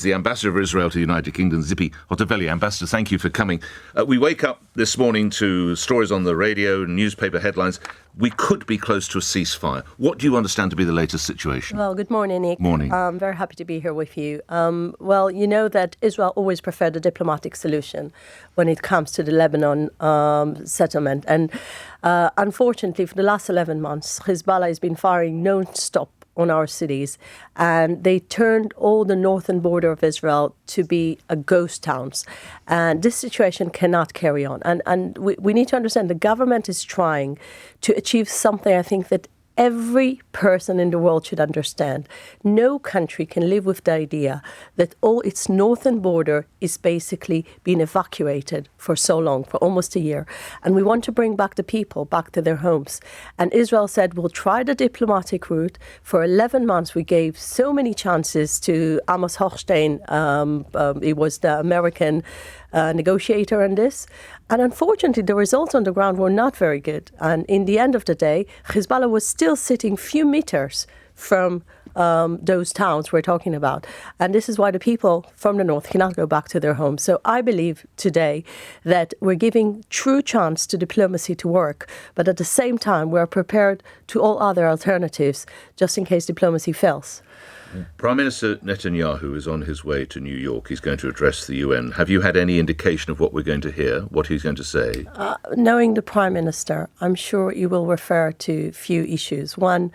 The Ambassador of Israel to the United Kingdom, Tzipi Hotovely. Ambassador, thank you for coming. We wake up this morning to stories on the radio, newspaper headlines. We could be close to a ceasefire. What do you understand to be the latest situation? Well, good morning, Nick. Morning. I'm very happy to be here with you. Well, you know that Israel always preferred a diplomatic solution when it comes to the Lebanon settlement. And unfortunately, for the last 11 months, Hezbollah has been firing non-stop on our cities, and they turned all the northern border of Israel to be a ghost towns. And this situation cannot carry on. And we need to understand the government is trying to achieve something I think that every person in the world should understand. No country can live with the idea that all its northern border is basically being evacuated for so long, for almost a year. And we want to bring back the people back to their homes. And Israel said, we'll try the diplomatic route. For 11 months, we gave so many chances to Amos Hochstein. He was the American negotiator on this. And unfortunately, the results on the ground were not very good. And in the end of the day, Hezbollah was still sitting few meters from those towns we're talking about. And this is why the people from the north cannot go back to their homes. So I believe today that we're giving true chance to diplomacy to work. But at the same time, we're prepared to all other alternatives just in case diplomacy fails. Prime Minister Netanyahu is on his way to New York. He's going to address the UN. Have you had any indication of what we're going to hear, what he's going to say? Knowing the Prime Minister, I'm sure you will refer to few issues. One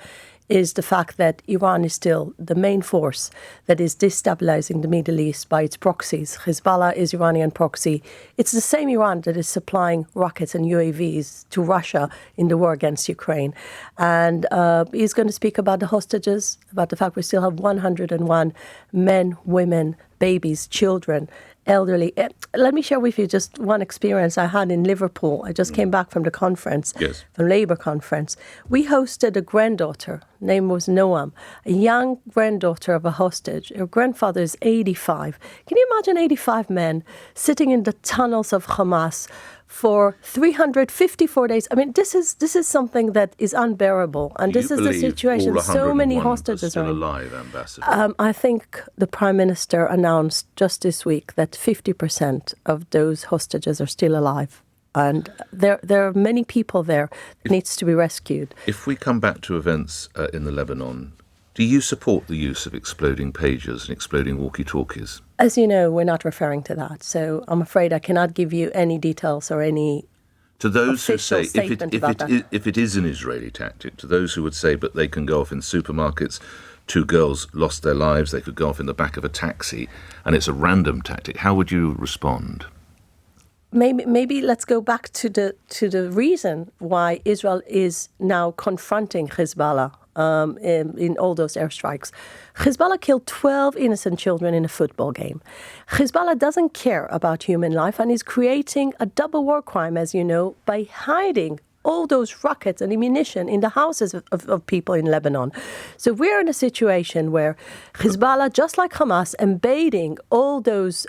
is the fact that Iran is still the main force that is destabilizing the Middle East by its proxies. Hezbollah is Iranian proxy. It's the same Iran that is supplying rockets and UAVs to Russia in the war against Ukraine. And he's going to speak about the hostages, about the fact we still have 101 men, women, babies, children, elderly. Let me share with you just one experience I had in Liverpool. I just came back from the conference, from Labour conference. We hosted a granddaughter, name was Noam, a young granddaughter of a hostage. Her grandfather is 85. Can you imagine 85 men sitting in the tunnels of Hamas for 354 days? I mean, this is something that is unbearable, and this is the situation. So many hostages are still alive, Ambassador. I think the Prime Minister announced just this week that 50% of those hostages are still alive. And there are many people there that needs to be rescued. If we come back to events in the Lebanon, do you support the use of exploding pagers and exploding walkie-talkies? As you know, we're not referring to that. So I'm afraid I cannot give you any details or any to those who say if it is an Israeli tactic, to those who would say, but they can go off in supermarkets. Two girls lost their lives. They could go off in the back of a taxi, and it's a random tactic. How would you respond? Maybe let's go back to the reason why Israel is now confronting Hezbollah in all those airstrikes. Hezbollah killed 12 innocent children in a football game. Hezbollah doesn't care about human life and is creating a double war crime, as you know, by hiding all those rockets and ammunition in the houses of people in Lebanon. So we're in a situation where Hezbollah, just like Hamas, embedding all those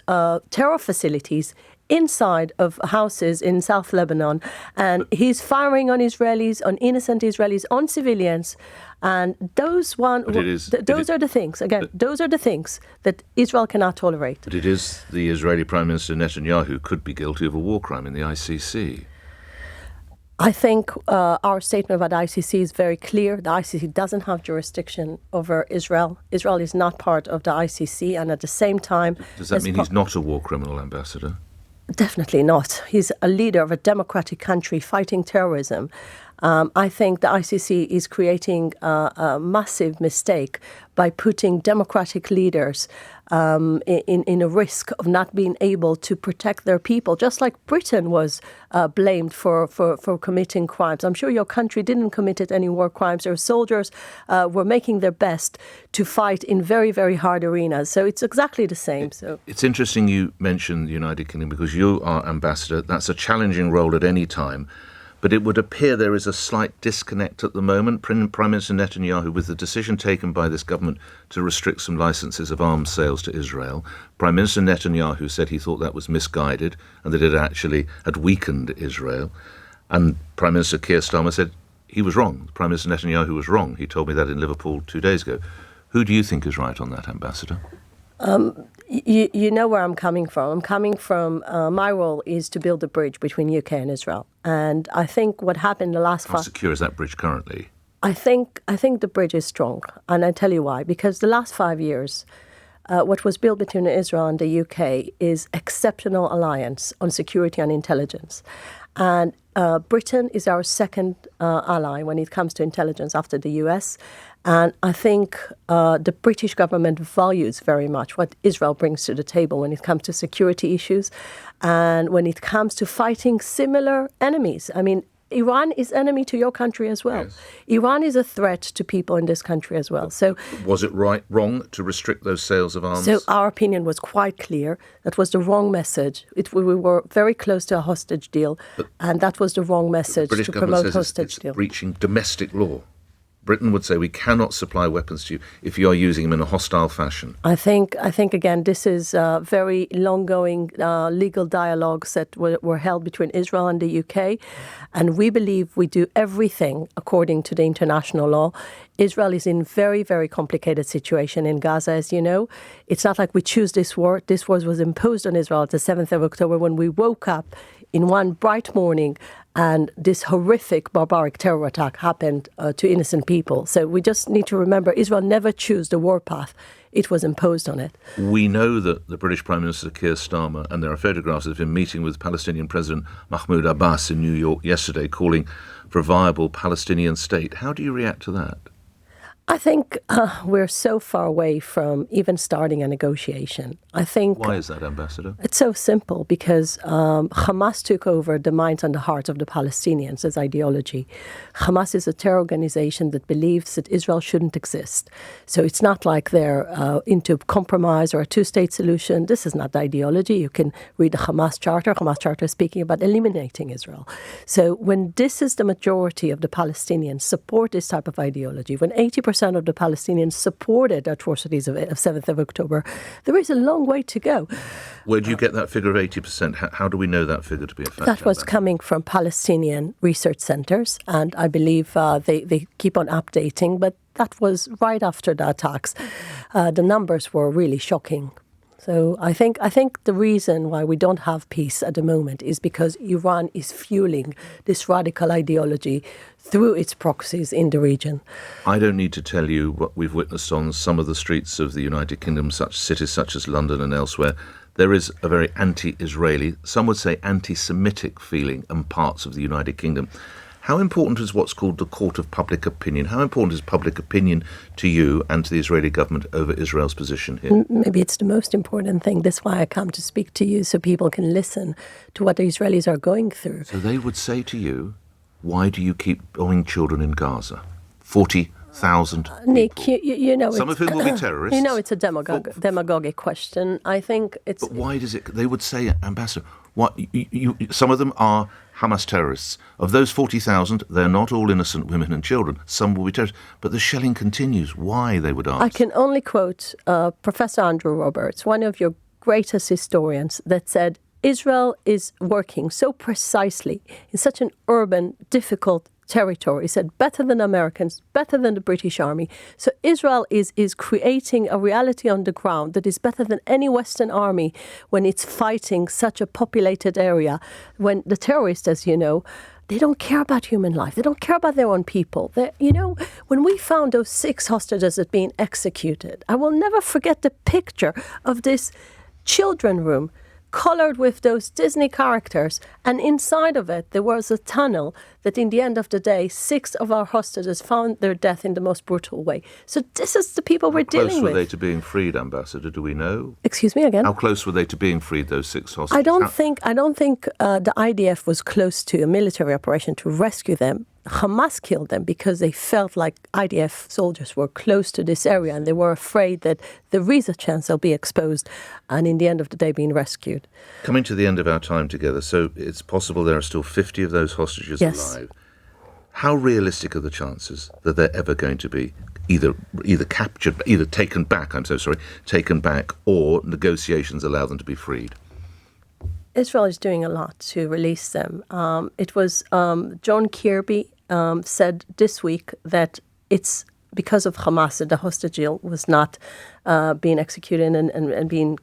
terror facilities inside of houses in South Lebanon, and he's firing on Israelis, on innocent Israelis, on civilians, and those are the things. Again, those are the things that Israel cannot tolerate. But it is the Israeli Prime Minister Netanyahu could be guilty of a war crime in the ICC. I think our statement about the ICC is very clear. The ICC doesn't have jurisdiction over Israel. Israel is not part of the ICC, and at the same time... Does that mean he's not a war criminal, Ambassador? Definitely not. He's a leader of a democratic country fighting terrorism. I think the ICC is creating a massive mistake by putting democratic leaders in a risk of not being able to protect their people, just like Britain was blamed for committing crimes. I'm sure your country didn't commit any war crimes. Your soldiers were making their best to fight in very, very hard arenas. So it's exactly the same. It's interesting you mentioned the United Kingdom because you are ambassador. That's a challenging role at any time. But it would appear there is a slight disconnect at the moment. Prime Minister Netanyahu, with the decision taken by this government to restrict some licenses of arms sales to Israel, Prime Minister Netanyahu said he thought that was misguided and that it actually had weakened Israel. And Prime Minister Keir Starmer said he was wrong. Prime Minister Netanyahu was wrong. He told me that in Liverpool 2 days ago. Who do you think is right on that, Ambassador? You know where I'm coming from. I'm coming from, my role is to build a bridge between UK and Israel. And I think what happened the last How secure is that bridge currently? I think the bridge is strong. And I tell you why. Because the last 5 years, what was built between Israel and the UK is exceptional alliance on security and intelligence. And Britain is our second ally when it comes to intelligence after the US. And I think the British government values very much what Israel brings to the table when it comes to security issues and when it comes to fighting similar enemies. I mean, Iran is enemy to your country as well. Yes. Iran is a threat to people in this country as well. So, was it wrong to restrict those sales of arms? So our opinion was quite clear. That was the wrong message. We were very close to a hostage deal, and that was the wrong message British to government promote says hostage it's deal. breaching domestic law. Britain would say we cannot supply weapons to you if you are using them in a hostile fashion. I think again, this is very long-going legal dialogues that were held between Israel and the UK, and we believe we do everything according to the international law. Israel is in very, very complicated situation in Gaza, as you know. It's not like we choose this war. This war was imposed on Israel at the 7th of October when we woke up in one bright morning and this horrific barbaric terror attack happened to innocent people. So we just need to remember Israel never chose the war path. It was imposed on it. We know that the British Prime Minister Keir Starmer, and there are photographs of him meeting with Palestinian President Mahmoud Abbas in New York yesterday, calling for a viable Palestinian state. How do you react to that? I think we're so far away from even starting a negotiation. I think. Why is that, Ambassador? It's so simple because Hamas took over the minds and the hearts of the Palestinians as ideology. Hamas is a terror organization that believes that Israel shouldn't exist. So it's not like they're into compromise or a two-state solution. This is not the ideology. You can read the Hamas Charter. Hamas Charter is speaking about eliminating Israel. So when this is the majority of the Palestinians support this type of ideology, when 80% of the Palestinians supported the atrocities of 7th of October, there is a long way to go. Where do you get that figure of 80%? How do we know that figure to be a fact? That was coming from Palestinian research centers, and I believe they keep on updating, but that was right after the attacks. The numbers were really shocking. So I think the reason why we don't have peace at the moment is because Iran is fueling this radical ideology through its proxies in the region. I don't need to tell you what we've witnessed on some of the streets of the United Kingdom, such cities such as London and elsewhere. There is a very anti-Israeli, some would say anti-Semitic feeling in parts of the United Kingdom. How important is what's called the court of public opinion? How important is public opinion to you and to the Israeli government over Israel's position here? Maybe it's the most important thing. That's why I come to speak to you, so people can listen to what the Israelis are going through. So they would say to you, why do you keep bombing children in Gaza? 40,000 Nick, you know, some of whom will be terrorists. You know, it's a demagogic question. I think it's. But why does it? They would say, Ambassador, what? Some of them are Hamas terrorists. Of those 40,000, they're not all innocent women and children. Some will be terrorists. But the shelling continues. Why, they would ask? I can only quote Professor Andrew Roberts, one of your greatest historians, that said Israel is working so precisely in such an urban, difficult territory. He said better than Americans, better than the British Army. So Israel is creating a reality on the ground that is better than any Western army when it's fighting such a populated area. When the terrorists, as you know, they don't care about human life. They don't care about their own people. When we found those 6 hostages that being executed, I will never forget the picture of this children room colored with those Disney characters, and inside of it there was a tunnel that in the end of the day 6 of our hostages found their death in the most brutal way. So this is the people we're dealing with. How close were they to being freed, Ambassador? Do we know? Excuse me again? How close were they to being freed, those 6 hostages? I don't think the IDF was close to a military operation to rescue them. Hamas killed them because they felt like IDF soldiers were close to this area and they were afraid that there is a chance they'll be exposed and in the end of the day being rescued. Coming to the end of our time together, so it's possible there are still 50 of those hostages alive. How realistic are the chances that they're ever going to be either captured, either taken back, taken back, or negotiations allow them to be freed? Israel is doing a lot to release them. It was John Kirby said this week that it's because of Hamas, that the hostage deal was not being executed and being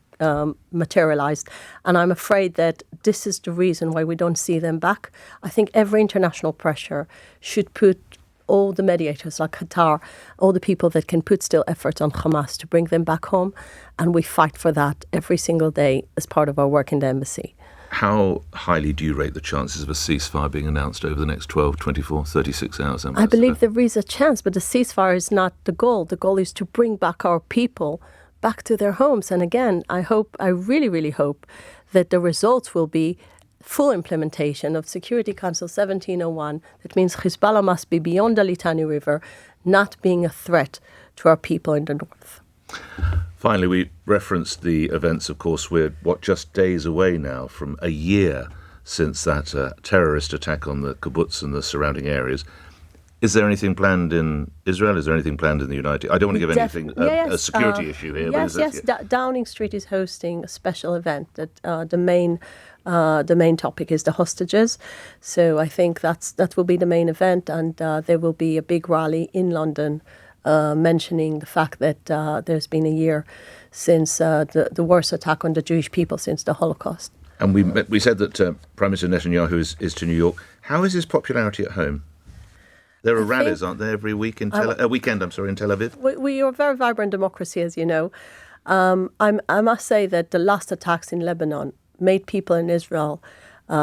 materialized. And I'm afraid that this is the reason why we don't see them back. I think every international pressure should put all the mediators like Qatar, all the people that can put still efforts on Hamas to bring them back home. And we fight for that every single day as part of our work in the embassy. How highly do you rate the chances of a ceasefire being announced over the next 12, 24, 36 hours? I believe there is a chance, but the ceasefire is not the goal. The goal is to bring back our people back to their homes. And again, I really, really hope that the results will be full implementation of Security Council 1701. That means Hezbollah must be beyond the Litani River, not being a threat to our people in the north. Finally, we referenced the events, of course. We're, just days away now from a year since that terrorist attack on the kibbutz and the surrounding areas. Is there anything planned in Israel? Is there anything planned in the United? I don't want to give anything a security issue here. Yes. Downing Street is hosting a special event that the main topic is the hostages. So I think that will be the main event, and there will be a big rally in London mentioning the fact that there's been a year since the worst attack on the Jewish people since the Holocaust. And we said that Prime Minister Netanyahu is to New York. How is his popularity at home? There are rallies, aren't there, every week in weekend? In Tel Aviv. We are a very vibrant democracy, as you know. I must say that the last attacks in Lebanon made people in Israel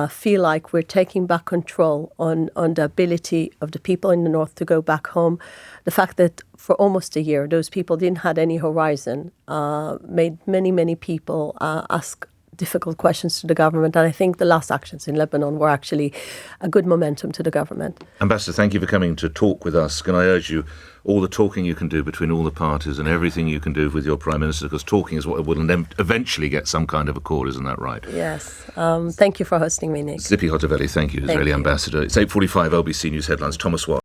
feel like we're taking back control on the ability of the people in the north to go back home. The fact that for almost a year those people didn't have any horizon made many people ask difficult questions to the government. And I think the last actions in Lebanon were actually a good momentum to the government. Ambassador, thank you for coming to talk with us. Can I urge you, all the talking you can do between all the parties and everything you can do with your Prime Minister, because talking is what will eventually get some kind of a call, isn't that right? Yes. Thank you for hosting me, Nick. Tzipi Hotovely, thank you, Israeli Ambassador. It's 8:45 LBC News Headlines. Thomas Watt.